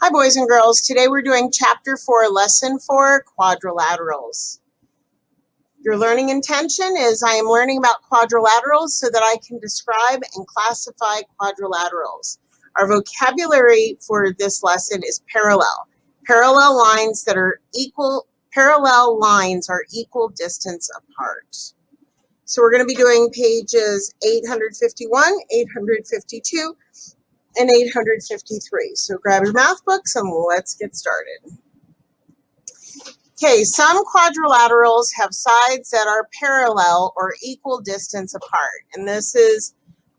Hi boys and girls, today we're doing chapter 4, lesson 4, quadrilaterals. Your learning intention is I am learning about quadrilaterals so that I can describe and classify quadrilaterals. Our vocabulary for this lesson is parallel. Parallel lines are equal distance apart. So we're going to be doing pages 851, 852, and 853. So grab your math books and let's get started. Okay, some quadrilaterals have sides that are parallel or equal distance apart. And this is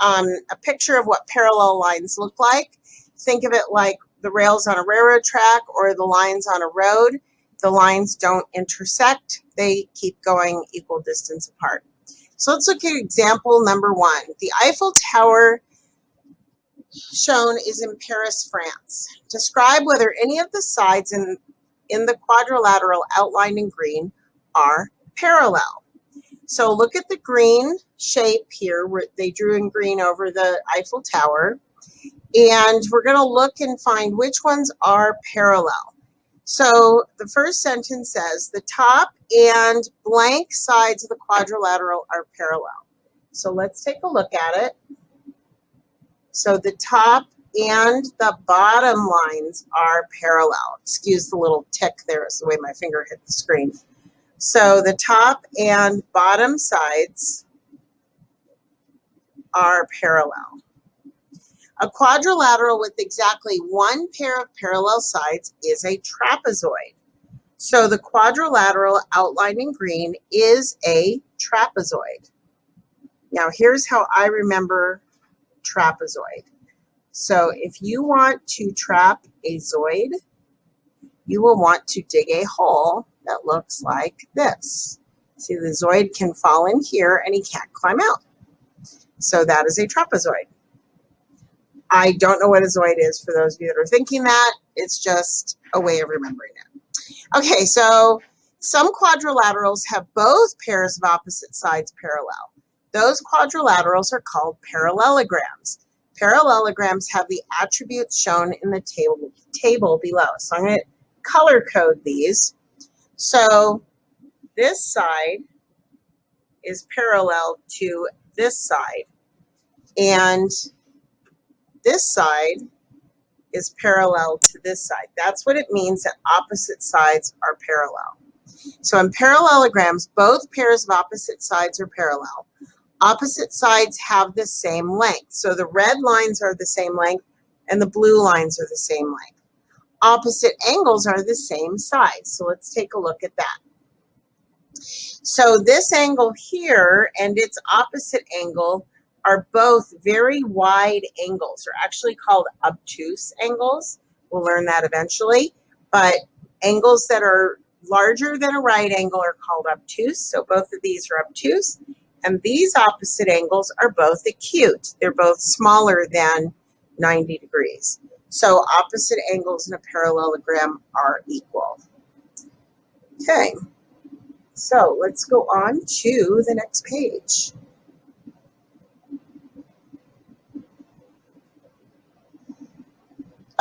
a picture of what parallel lines look like. Think of it like the rails on a railroad track or the lines on a road. The lines don't intersect. They keep going equal distance apart. So let's look at example number 1. The Eiffel Tower shown is in Paris, France. Describe whether any of the sides in the quadrilateral outlined in green are parallel. So look at the green shape here where they drew in green over the Eiffel Tower. And we're going to look and find which ones are parallel. So the first sentence says the top and blank sides of the quadrilateral are parallel. So let's take a look at it. So the top and the bottom lines are parallel. Excuse the little tick there, is the way my finger hit the screen. So the top and bottom sides are parallel. A quadrilateral with exactly one pair of parallel sides is a trapezoid. So the quadrilateral outlined in green is a trapezoid. Now here's how I remember trapezoid. So if you want to trap a zoid, you will want to dig a hole that looks like this. See, the zoid can fall in here and he can't climb out. So that is a trapezoid. I don't know what a zoid is for those of you that are thinking that. It's just a way of remembering it. Okay, so some quadrilaterals have both pairs of opposite sides parallel. Those quadrilaterals are called parallelograms. Parallelograms have the attributes shown in the table below. So I'm going to color code these. So this side is parallel to this side. And this side is parallel to this side. That's what it means that opposite sides are parallel. So in parallelograms, both pairs of opposite sides are parallel. Opposite sides have the same length. So the red lines are the same length and the blue lines are the same length. Opposite angles are the same size. So let's take a look at that. So this angle here and its opposite angle are both very wide angles. They're actually called obtuse angles. We'll learn that eventually. But angles that are larger than a right angle are called obtuse. So both of these are obtuse. And these opposite angles are both acute. They're both smaller than 90 degrees. So opposite angles in a parallelogram are equal. Okay, so let's go on to the next page.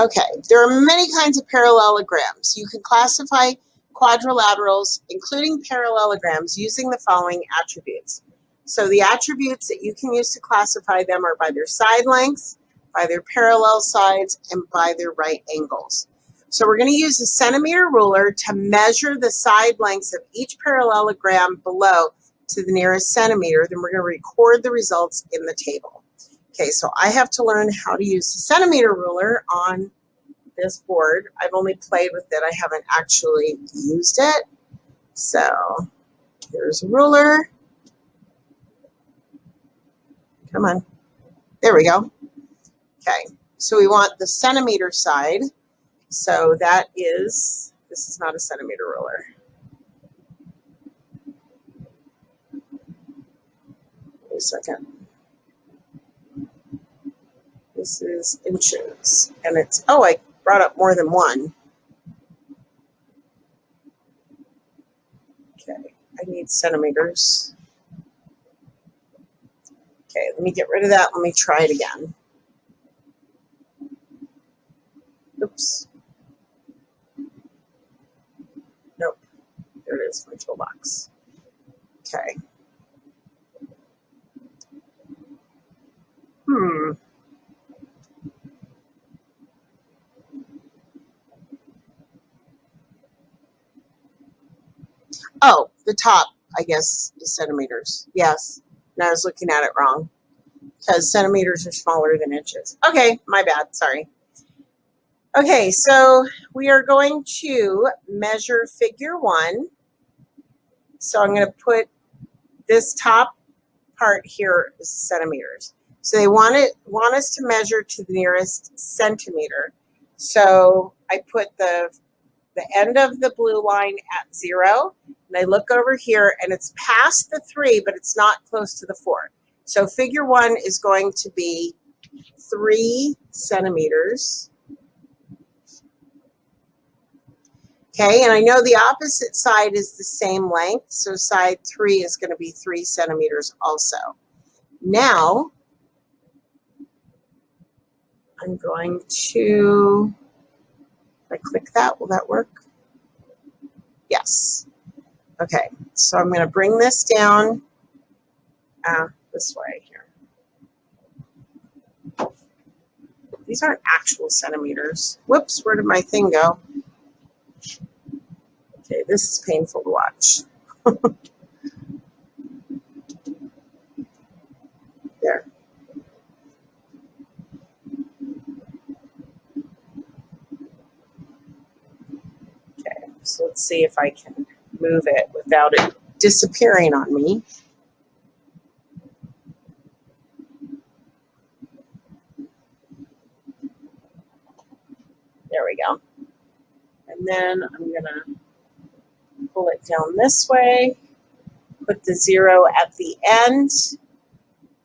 Okay, there are many kinds of parallelograms. You can classify quadrilaterals, including parallelograms, using the following attributes. So the attributes that you can use to classify them are by their side lengths, by their parallel sides, and by their right angles. So we're going to use a centimeter ruler to measure the side lengths of each parallelogram below to the nearest centimeter. Then we're going to record the results in the table. Okay, so I have to learn how to use the centimeter ruler on this board. I've only played with it. I haven't actually used it. So here's a ruler. Come on. There we go. Okay, so we want the centimeter side. So that is, this is not a centimeter ruler. Wait a second. This is inches. And it's, oh, I brought up more than one. Okay, I need centimeters. Okay, let me get rid of that. Let me try it again. Oops. is my toolbox. Okay. Oh, the top, I guess, is centimeters. Yes. And I was looking at it wrong because centimeters are smaller than inches. Okay, my bad. Sorry. Okay, so we are going to measure figure 1. So I'm going to put this top part here is centimeters. So they want us to measure to the nearest centimeter. So I put the end of the blue line at 0, and I look over here, and it's past the 3, but it's not close to the 4. So figure 1 is going to be 3 centimeters. Okay, and I know the opposite side is the same length, so side 3 is going to be 3 centimeters also. Now, I'm going to, if I click that, will that work? Yes. Okay, so I'm going to bring this down this way here. These aren't actual centimeters. Whoops, where did my thing go? Okay, this is painful to watch. There. Okay, so let's see if I can move it without it disappearing on me. There we go. And then I'm going to pull it down this way, put the 0 at the end,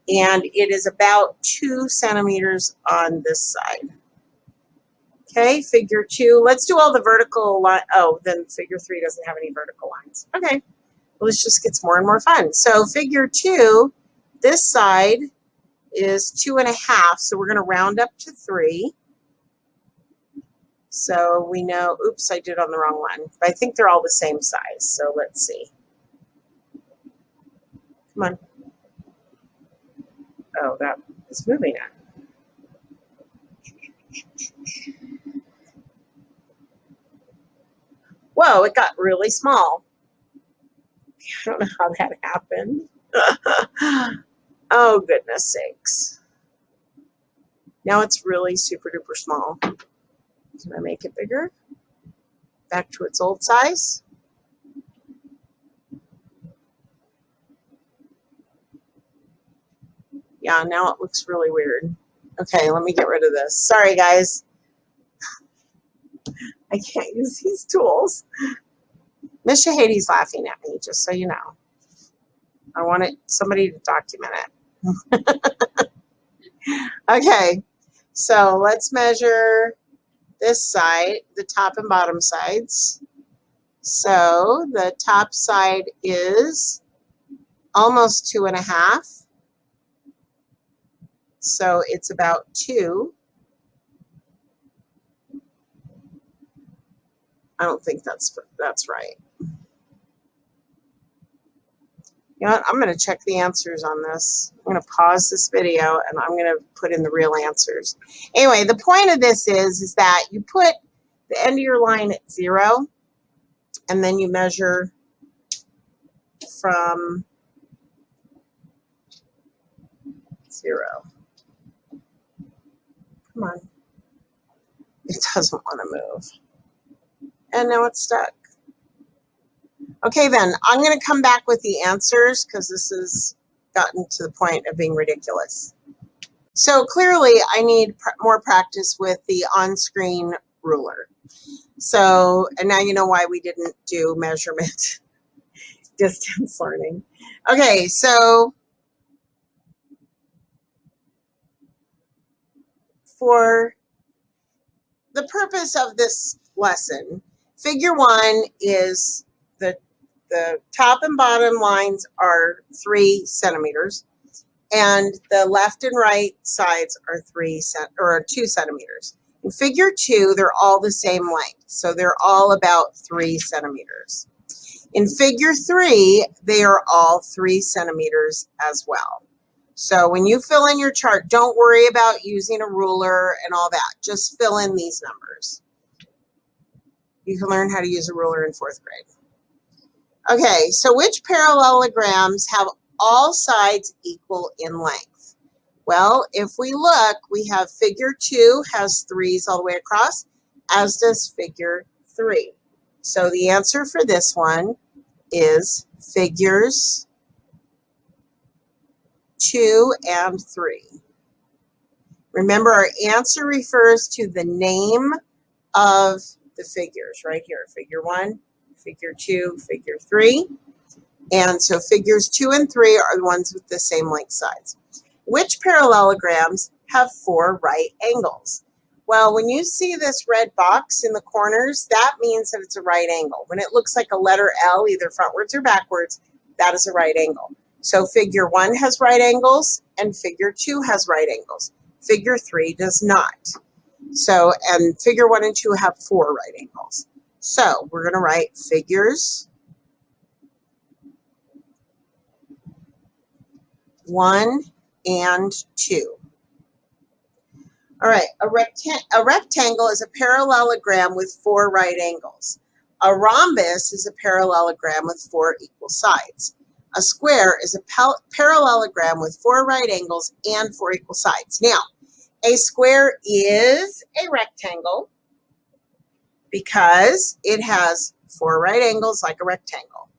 and it is about 2 centimeters on this side. Okay, figure 2. Let's do all the vertical line. Oh, then figure 3 doesn't have any vertical lines. Okay, well, this just gets more and more fun. So figure 2, this side is 2.5, so we're going to round up to 3. So we know, oops, I did on the wrong one. But I think they're all the same size, so let's see. Come on. Oh, that is moving it. Whoa, it got really small. I don't know how that happened. Oh, goodness sakes. Now it's really super duper small. Can I make it bigger? Back to its old size? Yeah, now it looks really weird. Okay, let me get rid of this. Sorry, guys. I can't use these tools. Miss Shahadi's laughing at me, just so you know. I wanted somebody to document it. Okay, so let's measure this side, the top and bottom sides. So the top side is almost 2.5. So it's about 2. I don't think that's right. You know what? I'm going to check the answers on this. I'm going to pause this video and I'm going to put in the real answers. Anyway, the point of this is that you put the end of your line at 0 and then you measure from 0. Come on. It doesn't want to move. And now it's stuck. Okay, then I'm going to come back with the answers because this has gotten to the point of being ridiculous. So clearly I need more practice with the on-screen ruler. So, and now you know why we didn't do measurement distance learning. Okay, so for the purpose of this lesson, figure 1 is the top and bottom lines are 3 centimeters, and the left and right sides are 2 centimeters. In figure 2, they're all the same length, so they're all about 3 centimeters. In figure 3, they are all 3 centimeters as well. So when you fill in your chart, don't worry about using a ruler and all that. Just fill in these numbers. You can learn how to use a ruler in 4th grade. Okay, so which parallelograms have all sides equal in length? Well, if we look, we have figure 2 has 3s all the way across, as does figure 3. So the answer for this one is figures 2 and 3. Remember, our answer refers to the name of the figures right here. Figure 1, figure 2, figure 3. And so figures 2 and 3 are the ones with the same length sides. Which parallelograms have 4 right angles? Well, when you see this red box in the corners, that means that it's a right angle. When it looks like a letter L, either frontwards or backwards, that is a right angle. So figure 1 has right angles and figure 2 has right angles. Figure 3 does not. So, and figure 1 and 2 have 4 right angles. So we're going to write figures 1 and 2. All right, a rectangle is a parallelogram with 4 right angles. A rhombus is a parallelogram with 4 equal sides. A square is a parallelogram with 4 right angles and 4 equal sides. Now, a square is a rectangle because it has 4 right angles like a rectangle.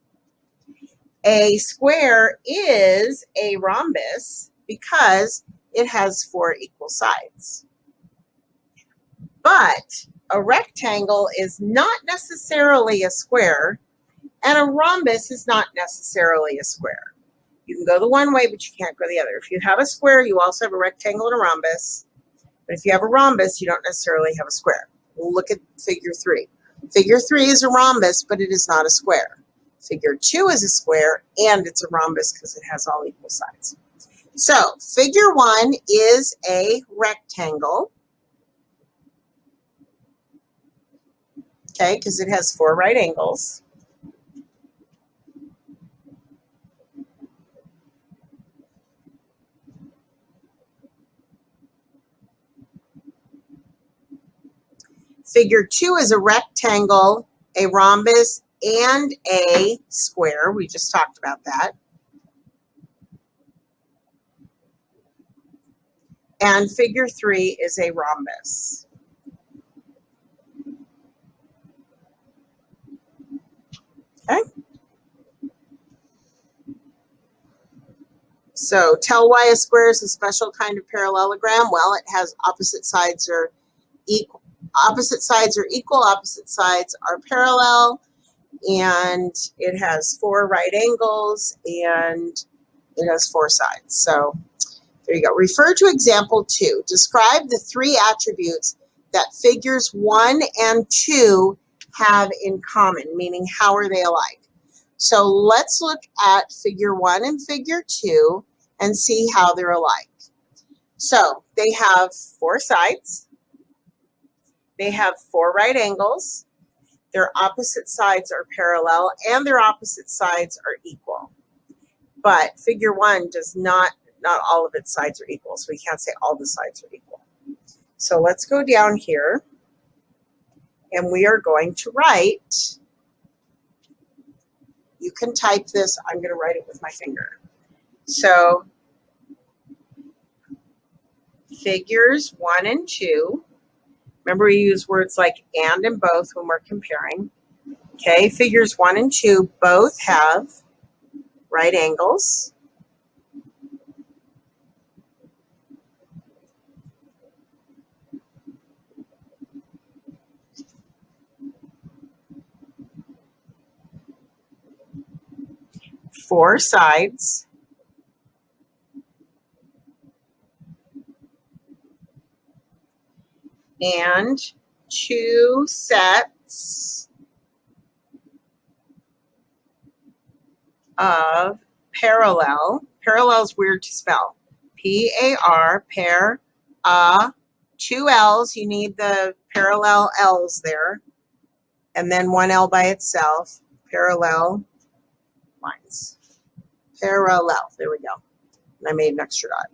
A square is a rhombus because it has 4 equal sides. But a rectangle is not necessarily a square, and a rhombus is not necessarily a square. You can go the one way, but you can't go the other. If you have a square, you also have a rectangle and a rhombus. But if you have a rhombus, you don't necessarily have a square. We'll look at figure 3. Figure 3 is a rhombus, but it is not a square. Figure 2 is a square, and it's a rhombus because it has all equal sides. So figure 1 is a rectangle. Okay, because it has 4 right angles. Figure 2 is a rectangle, a rhombus, and a square. We just talked about that. And figure 3 is a rhombus. Okay. So tell why a square is a special kind of parallelogram. Well, it has opposite sides are equal. Opposite sides are equal, opposite sides are parallel, and it has 4 right angles, and it has 4 sides. So there you go. Refer to example 2. Describe the 3 attributes that figures 1 and 2 have in common, meaning how are they alike? So let's look at figure 1 and figure 2 and see how they're alike. So they have 4 sides. They have 4 right angles. Their opposite sides are parallel and their opposite sides are equal. But figure 1 does not all of its sides are equal, so we can't say all the sides are equal. So let's go down here and we are going to write, you can type this, I'm going to write it with my finger. So figures 1 and 2, remember we use words like and both when we're comparing. Okay, figures 1 and 2 both have right angles. Four sides. And 2 sets of parallel. Parallel is weird to spell. P-A-R, pair, 2 L's. You need the parallel L's there. And then 1 L by itself. parallel lines. Parallel, there we go. And I made an extra dot.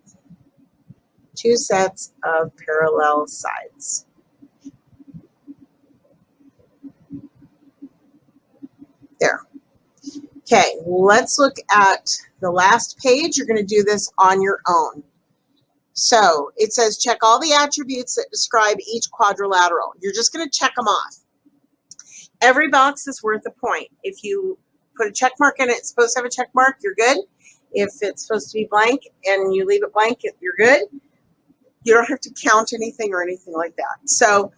2 sets of parallel sides. There. Okay, let's look at the last page. You're going to do this on your own. So it says check all the attributes that describe each quadrilateral. You're just going to check them off. Every box is worth a point. If you put a check mark in it, it's supposed to have a check mark, you're good. If it's supposed to be blank and you leave it blank, you're good. You don't have to count anything or anything like that. So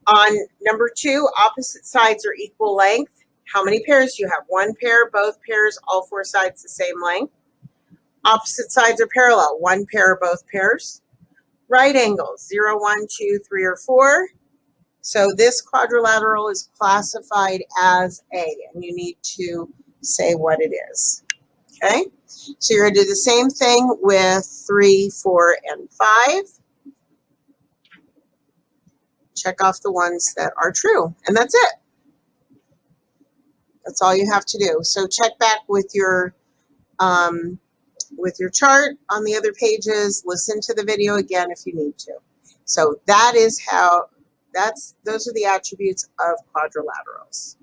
on number 2, opposite sides are equal length. How many pairs do you have? 1 pair, both pairs, all 4 sides the same length. Opposite sides are parallel. 1 pair, both pairs. Right angles, 0, 1, 2, 3, or 4. So this quadrilateral is classified as A, and you need to say what it is. Okay? So you're going to do the same thing with 3, 4, and 5. Check off the ones that are true, and that's it. That's all you have to do. So check back with your chart on the other pages. Listen to the video again if you need to. So that is how, those are the attributes of quadrilaterals.